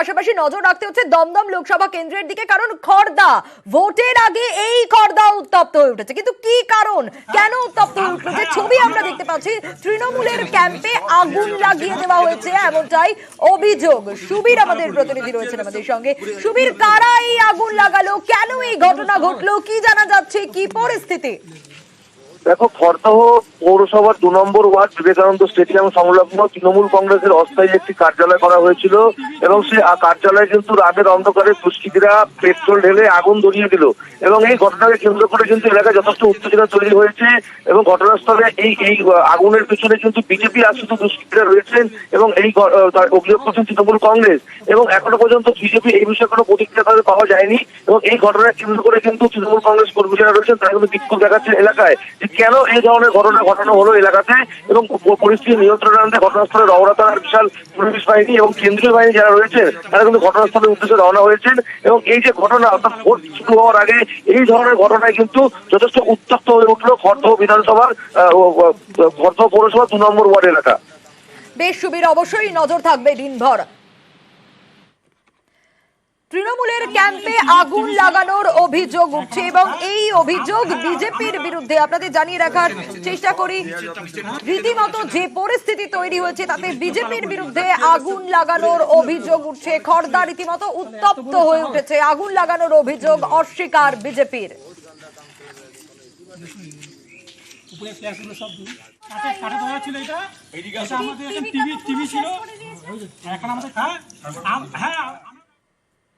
পাশাপাশি নজর রাখতে হচ্ছে দমদম লোকসভা কেন্দ্রের দিকে, কারণ খড়দা ভোটের আগে এই খড়দা উত্তপ্ত হয়ে উঠেছে। কিন্তু কি কারণ, কেন উত্তপ্ত হয়ে উঠেছে? ছবি আমরা দেখতে পাচ্ছি, তৃণমূলের ক্যাম্পে আগুন লাগিয়ে দেওয়া হয়েছে এমনটাই অভিযোগ। সুবীর আমাদের প্রতিনিধি রয়েছেন আমাদের সঙ্গে। সুবীর, কারা এই আগুন লাগালো, কেন এই ঘটনা ঘটলো, কি জানা যাচ্ছে, কি পরিস্থিতি? দেখো, খড়দহ পৌরসভার 2 নম্বর ওয়ার্ড বিবেকানন্দ স্টেডিয়াম সংলগ্ন তৃণমূল কংগ্রেসের অস্থায়ী একটি কার্যালয় করা হয়েছিল এবং সেই কার্যালয়ে কিন্তু রাতের অন্ধকারে দুষ্কৃতীরা পেট্রোল ঢেলে আগুন ধরিয়ে দিল এবং এই ঘটনাকে কেন্দ্র করে কিন্তু এলাকায় যথেষ্ট উত্তেজনা তৈরি হয়েছে এবং ঘটনাস্থলে এই আগুনের পিছনে কিন্তু বিজেপি আশ্রিত দুষ্কৃতীরা রয়েছেন এবং এই অভিযোগ করছেন তৃণমূল কংগ্রেস এবং এখনো পর্যন্ত বিজেপি এই বিষয়ে কোনো প্রতিক্রিয়া তাদের পাওয়া যায়নি এবং এই ঘটনাকে কেন্দ্র করে কিন্তু তৃণমূল কংগ্রেস কর্মী যারা রয়েছেন তারা কিন্তু বিক্ষোভ দেখাচ্ছেন এলাকায় কেন এই ধরনের ঘটনা ঘটানো হলো এলাকাতে এবং পরিস্থিতি নিয়ন্ত্রণে আনতে ঘটনাস্থলে রওনা দেওয়ার বিশাল পুলিশ বাহিনী এবং কেন্দ্রীয় বাহিনী যারা রয়েছেন তারা কিন্তু ঘটনাস্থলের উদ্দেশ্যে রওনা হয়েছেন এবং এই যে ঘটনা অর্থাৎ ভোট শুরু হওয়ার আগে এই ধরনের ঘটনায় কিন্তু যথেষ্ট উত্তপ্ত হয়ে উঠলো খড়দহ বিধানসভার খড়দহ পৌরসভা 2 নম্বর ওয়ার্ড এলাকা। বেশ সুবীর, অবশ্যই নজর থাকবে দিনভর। তৃণমূলের ক্যাম্পে আগুন লাগানোর অভিযোগ উঠছে এবং এই অভিযোগ বিজেপির বিরুদ্ধে। আপনাদের জানিয়ে রাখার চেষ্টা করি, রীতিমতো যে পরিস্থিতি তৈরি হয়েছে তাতে বিজেপির বিরুদ্ধে আগুন লাগানোর অভিযোগ উঠছে। খড়দা রীতিমতো উত্তপ্ত হয়ে উঠেছে, আগুন লাগানোর অভিযোগ অস্বীকার বিজেপির। উপরে ফ্ল্যাশগুলো সব কাটা দেওয়া ছিল, এটা আমাদের টিভি ছিল, এখন আমাদের হ্যাঁ